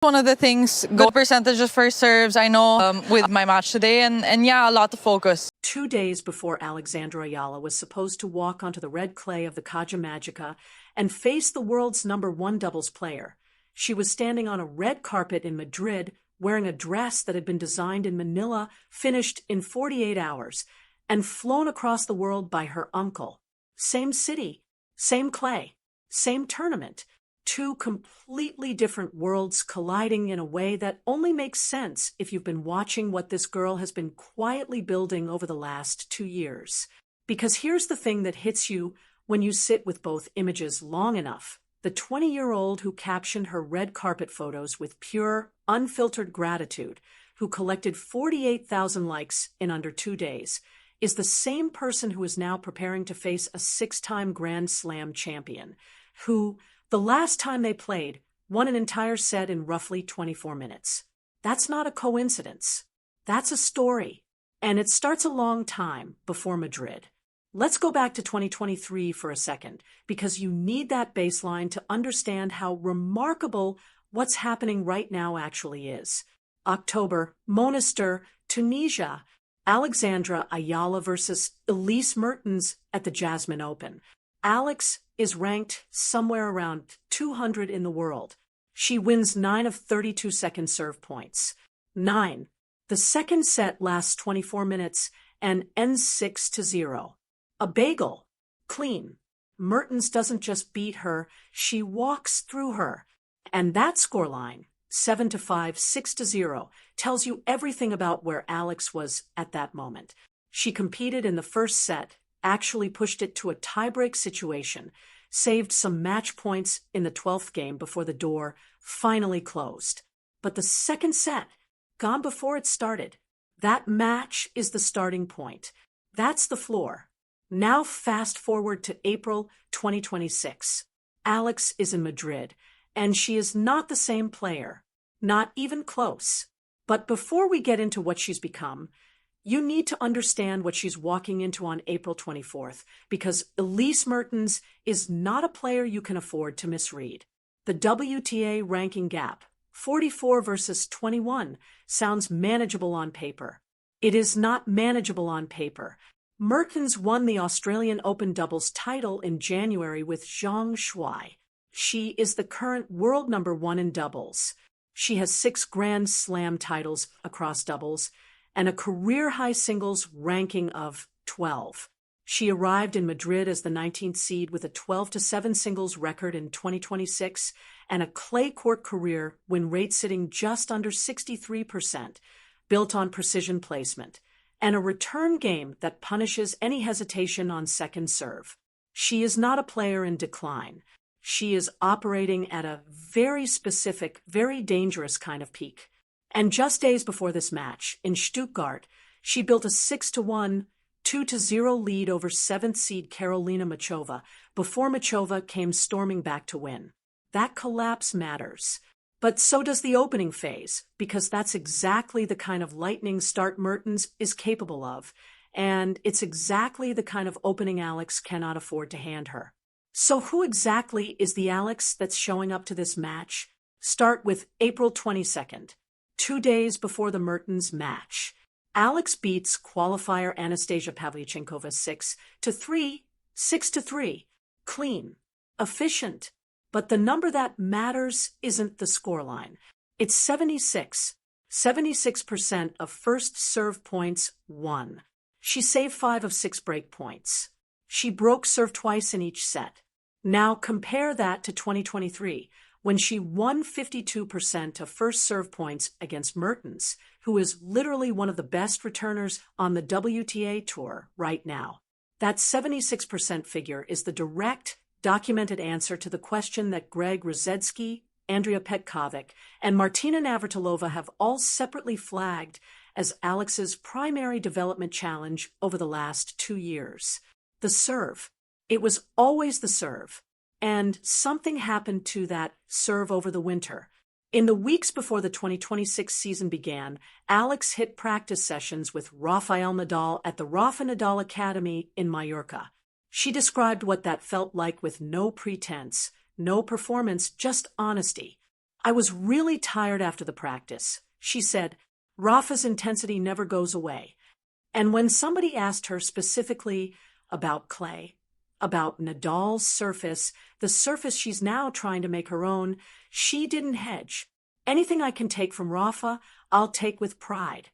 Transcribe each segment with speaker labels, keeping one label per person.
Speaker 1: One of the things, good percentage of first serves, I know with my match today, and yeah, a lot of focus.
Speaker 2: 2 days before Alexandra Eala was supposed to walk onto the red clay of the Caja Magica and face the world's #1 doubles player, she was standing on a red carpet in Madrid wearing a dress that had been designed in Manila, finished in 48 hours, and flown across the world by her uncle. Same city, same clay, same tournament. Two completely different worlds colliding in a way that only makes sense if you've been watching what this girl has been quietly building over the last 2 years. Because here's the thing that hits you when you sit with both images long enough. The 20-year-old who captioned her red carpet photos with pure, unfiltered gratitude, who collected 48,000 likes in under 2 days, is the same person who is now preparing to face a 6-time Grand Slam champion, who, the last time they played, won an entire set in roughly 24 minutes. That's not a coincidence. That's a story. And it starts a long time before Madrid. Let's go back to 2023 for a second, because you need that baseline to understand how remarkable what's happening right now actually is. October, Monastir, Tunisia, Alexandra Eala versus Elise Mertens at the Jasmine Open. Alex is ranked somewhere around 200 in the world. She wins 9 of 32 second serve points. 9. The second set lasts 24 minutes and ends 6-0. A bagel. Clean. Mertens doesn't just beat her, she walks through her. And that scoreline, 7-5, 6-0, tells you everything about where Alex was at that moment. She competed in the first set, actually pushed it to a tiebreak situation, saved some match points in the 12th game before the door finally closed. But the second set, gone before it started. That match is the starting point. That's the floor. Now fast forward to April 2026. Alex is in Madrid, and she is not the same player. Not even close. But before we get into what she's become, you need to understand what she's walking into on April 24th, because Elise Mertens is not a player you can afford to misread. The WTA ranking gap, 44 versus 21, sounds manageable on paper. It is not manageable on paper. Mertens won the Australian Open doubles title in January with Zhang Shuai. She is the current world #1 in doubles. She has 6 Grand Slam titles across doubles and a career-high singles ranking of 12. She arrived in Madrid as the 19th seed with a 12-7 singles record in 2026 and a clay court career win rate sitting just under 63%, built on precision placement, and a return game that punishes any hesitation on second serve. She is not a player in decline. She is operating at a very specific, very dangerous kind of peak. And just days before this match, in Stuttgart, she built a 6-1, 2-0 lead over 7th seed Karolina Muchova before Muchova came storming back to win. That collapse matters. But so does the opening phase, because that's exactly the kind of lightning start Mertens is capable of, and it's exactly the kind of opening Alex cannot afford to hand her. So who exactly is the Alex that's showing up to this match? Start with April 22nd, 2 days before the Mertens match. Alex beats qualifier Anastasia Pavlyuchenkova 6-3, 6-3, clean, efficient. But the number that matters isn't the scoreline. It's 76. 76% of first serve points won. She saved 5 of 6 break points. She broke serve twice in each set. Now compare that to 2023, when she won 52% of first serve points against Mertens, who is literally one of the best returners on the WTA Tour right now. That 76% figure is the direct, documented answer to the question that Greg Rosetsky, Andrea Petkovic, and Martina Navratilova have all separately flagged as Alex's primary development challenge over the last 2 years. The serve. It was always the serve. And something happened to that serve over the winter. In the weeks before the 2026 season began, Alex hit practice sessions with Rafael Nadal at the Rafa Nadal Academy in Mallorca. She described what that felt like with no pretense, no performance, just honesty. I was really tired after the practice. She said, Rafa's intensity never goes away. And when somebody asked her specifically about clay, about Nadal's surface, the surface she's now trying to make her own, she didn't hedge. Anything I can take from Rafa, I'll take with pride.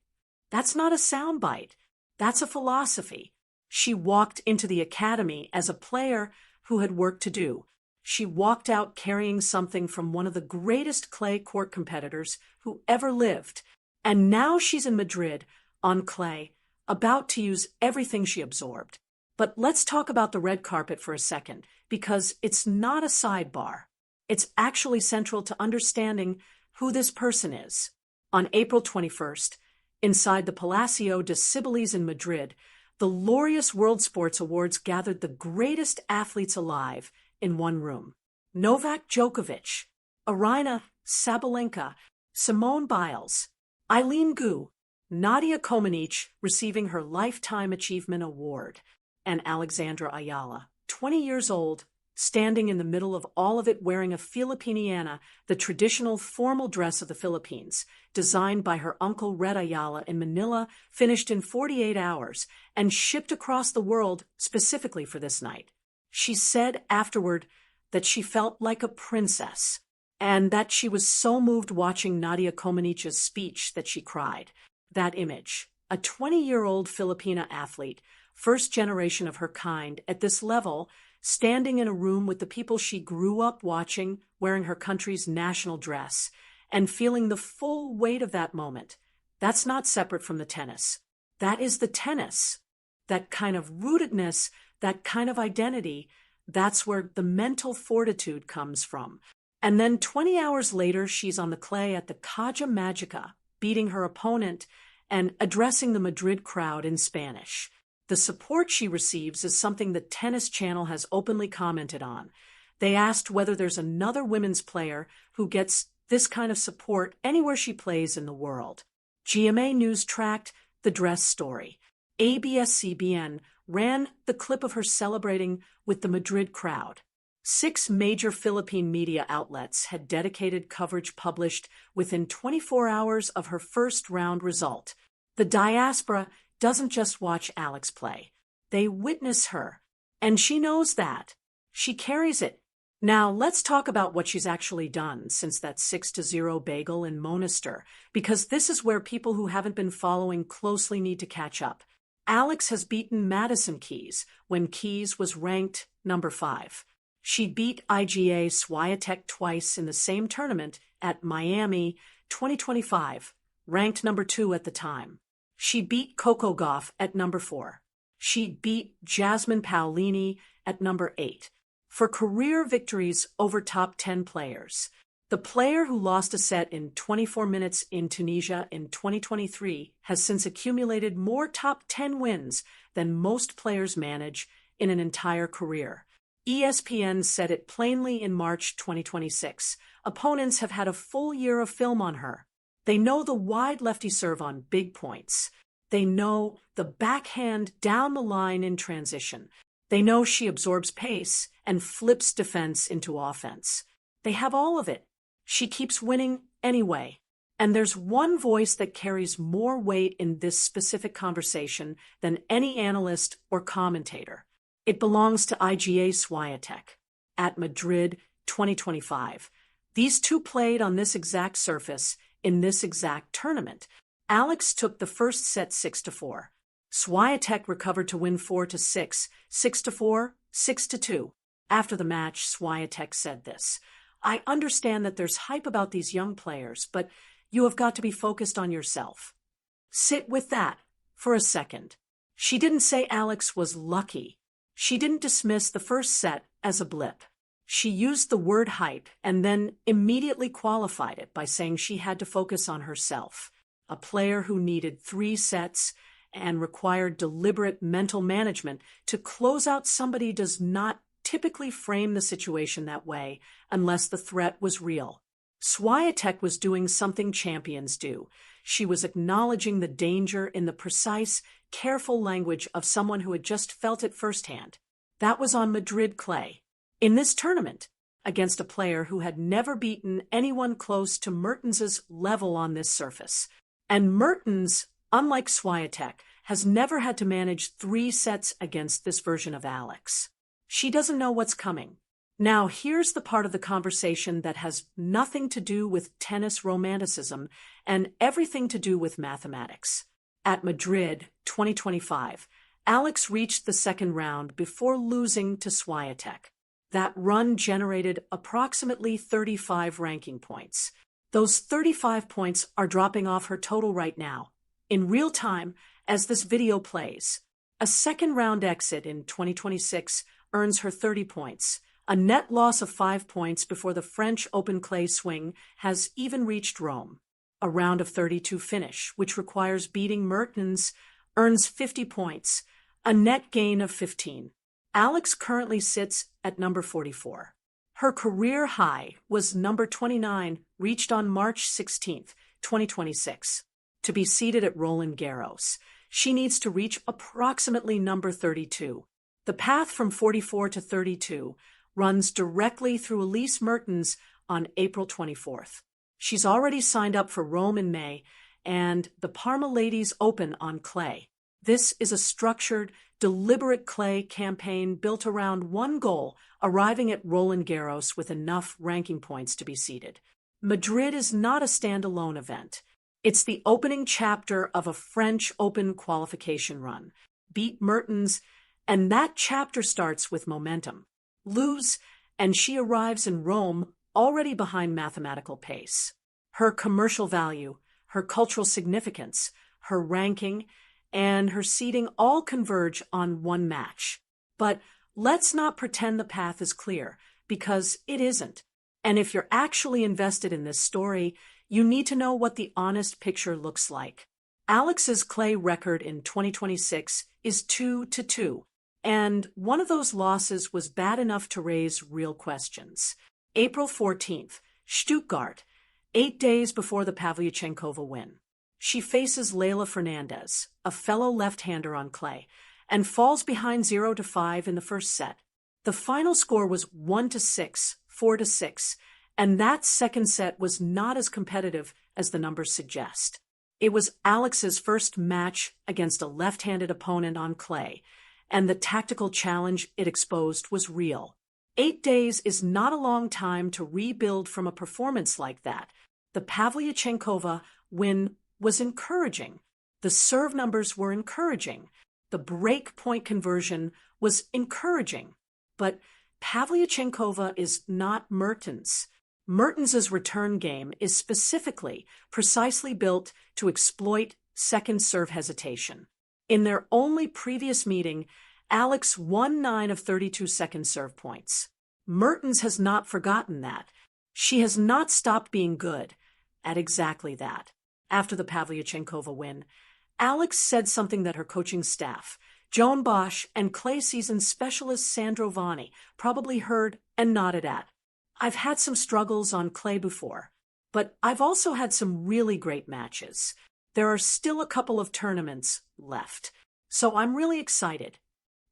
Speaker 2: That's not a soundbite. That's a philosophy. She walked into the academy as a player who had work to do. She walked out carrying something from one of the greatest clay court competitors who ever lived. And now she's in Madrid, on clay, about to use everything she absorbed. But let's talk about the red carpet for a second, because it's not a sidebar. It's actually central to understanding who this person is. On April 21st, inside the Palacio de Cibeles in Madrid, the Laureus World Sports Awards gathered the greatest athletes alive in one room. Novak Djokovic, Aryna Sabalenka, Simone Biles, Eileen Gu, Nadia Comaneci receiving her Lifetime Achievement Award, and Alexandra Eala, 20 years old, standing in the middle of all of it wearing a Filipiniana, the traditional formal dress of the Philippines, designed by her uncle Red Eala in Manila, finished in 48 hours, and shipped across the world specifically for this night. She said afterward that she felt like a princess, and that she was so moved watching Nadia Comaneci's speech that she cried. That image, a 20-year-old Filipina athlete, first generation of her kind, at this level, standing in a room with the people she grew up watching, wearing her country's national dress, and feeling the full weight of that moment. That's not separate from the tennis. That is the tennis. That kind of rootedness, that kind of identity, that's where the mental fortitude comes from. And then 20 hours later, she's on the clay at the Caja Magica, beating her opponent and addressing the Madrid crowd in Spanish. The support she receives is something the Tennis Channel has openly commented on. They asked whether there's another women's player who gets this kind of support anywhere she plays in the world. GMA News tracked the dress story. ABS-CBN ran the clip of her celebrating with the Madrid crowd. 6 major Philippine media outlets had dedicated coverage published within 24 hours of her first round result. The diaspora doesn't just watch Alex play. They witness her. And she knows that. She carries it. Now, let's talk about what she's actually done since that 6-0 bagel in Monastir, because this is where people who haven't been following closely need to catch up. Alex has beaten Madison Keys when Keys was ranked number 5. She beat IGA Swiatek twice in the same tournament at Miami 2025, ranked number 2 at the time. She beat Coco Gauff at number 4. She beat Jasmine Paolini at number 8. For career victories over top 10 players, the player who lost a set in 24 minutes in Tunisia in 2023 has since accumulated more top 10 wins than most players manage in an entire career. ESPN said it plainly in March 2026. Opponents have had a full year of film on her. They know the wide lefty serve on big points. They know the backhand down the line in transition. They know she absorbs pace and flips defense into offense. They have all of it. She keeps winning anyway. And there's one voice that carries more weight in this specific conversation than any analyst or commentator. It belongs to IGA Swiatek. At Madrid 2025, these two played on this exact surface in this exact tournament. Alex took the first set 6-4. Swiatek recovered to win 4-6, 6-4, 6-2. After the match, Swiatek said this: "I understand that there's hype about these young players, but you have got to be focused on yourself. Sit with that for a second." She didn't say Alex was lucky. She didn't dismiss the first set as a blip. She used the word hype and then immediately qualified it by saying she had to focus on herself. A player who needed 3 sets and required deliberate mental management to close out somebody does not typically frame the situation that way unless the threat was real. Swiatek was doing something champions do. She was acknowledging the danger in the precise, careful language of someone who had just felt it firsthand. That was on Madrid clay. In this tournament, against a player who had never beaten anyone close to Mertens's level on this surface. And Mertens, unlike Swiatek, has never had to manage 3 sets against this version of Alex. She doesn't know what's coming. Now, here's the part of the conversation that has nothing to do with tennis romanticism and everything to do with mathematics. At Madrid 2025, Alex reached the second round before losing to Swiatek. That run generated approximately 35 ranking points. Those 35 points are dropping off her total right now, in real time as this video plays. A second round exit in 2026 earns her 30 points. A net loss of 5 points before the French Open clay swing has even reached Rome. A round of 32 finish, which requires beating Mertens, earns 50 points, a net gain of 15. Alex currently sits at number 44. Her career high was number 29, reached on March 16, 2026. To be seated at Roland Garros, she needs to reach approximately number 32. The path from 44 to 32 runs directly through Elise Mertens on April 24th. She's already signed up for Rome in May and the Parma Ladies Open on clay. This is a structured, deliberate clay campaign built around one goal, arriving at Roland Garros with enough ranking points to be seeded. Madrid is not a standalone event. It's the opening chapter of a French Open qualification run. Beat Mertens, and that chapter starts with momentum. Lose, and she arrives in Rome already behind mathematical pace. Her commercial value, her cultural significance, her ranking, and her seeding all converge on one match. But let's not pretend the path is clear, because it isn't. And if you're actually invested in this story, you need to know what the honest picture looks like. Alex's clay record in 2026 is 2-2, and one of those losses was bad enough to raise real questions. April 14th, Stuttgart, 8 days before the Pavlyuchenkova win. She faces Leylah Fernandez, a fellow left-hander on clay, and falls behind 0-5 in the first set. The final score was 1-6, 4-6, and that second set was not as competitive as the numbers suggest. It was Alex's first match against a left-handed opponent on clay, and the tactical challenge it exposed was real. 8 days is not a long time to rebuild from a performance like that. The Pavlyuchenkova win was encouraging. The serve numbers were encouraging. The break point conversion was encouraging. But Pavlyuchenkova is not Mertens. Mertens's return game is specifically, precisely built to exploit second serve hesitation. In their only previous meeting, Alex won 9 of 32 second serve points. Mertens has not forgotten that. She has not stopped being good at exactly that. After the Pavlyuchenkova win, Alex said something that her coaching staff, Joan Bosch and clay season specialist Sandro Vanni, probably heard and nodded at. I've had some struggles on clay before, but I've also had some really great matches. There are still a couple of tournaments left, so I'm really excited.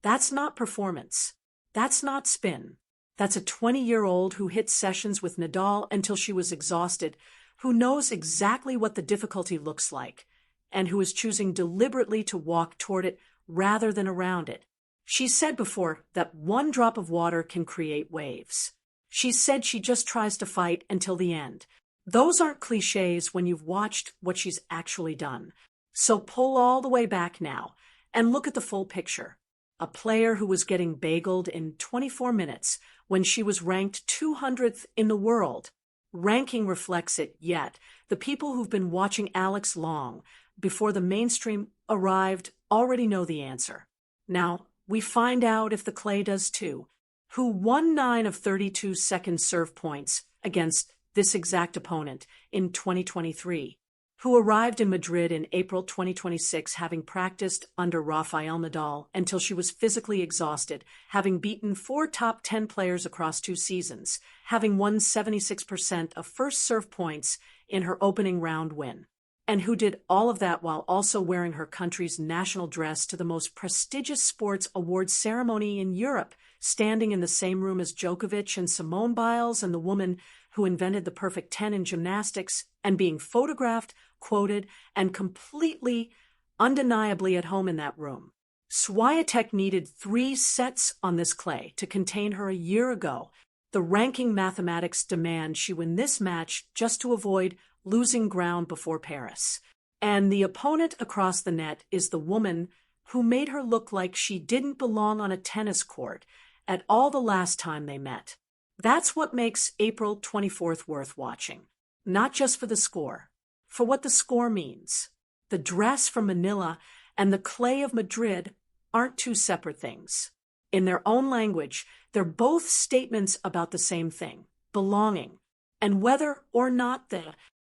Speaker 2: That's not performance. That's not spin. That's a 20-year-old who hit sessions with Nadal until she was exhausted, who knows exactly what the difficulty looks like, and who is choosing deliberately to walk toward it rather than around it. She said before that one drop of water can create waves. She said she just tries to fight until the end. Those aren't cliches when you've watched what she's actually done. So pull all the way back now and look at the full picture. A player who was getting bageled in 24 minutes when she was ranked 200th in the world. Ranking reflects it, yet the people who've been watching Alex long, before the mainstream arrived, already know the answer. Now, we find out if the clay does too. Who won 9 of 32 second serve points against this exact opponent in 2023, who arrived in Madrid in April 2026 having practiced under Rafael Nadal until she was physically exhausted, having beaten 4 top 10 players across 2 seasons, having won 76% of first serve points in her opening round win. and who did all of that while also wearing her country's national dress to the most prestigious sports awards ceremony in Europe, standing in the same room as Djokovic and Simone Biles and the woman who invented the perfect 10 in gymnastics, and being photographed, quoted, and completely, undeniably at home in that room. Swiatek needed 3 sets on this clay to contain her a year ago. The ranking mathematics demand she win this match just to avoid losing ground before Paris. And the opponent across the net is the woman who made her look like she didn't belong on a tennis court at all the last time they met. That's what makes April 24th worth watching. Not just for the score, for what the score means. The dress from Manila and the clay of Madrid aren't 2 separate things. In their own language, they're both statements about the same thing, belonging. And whether or not the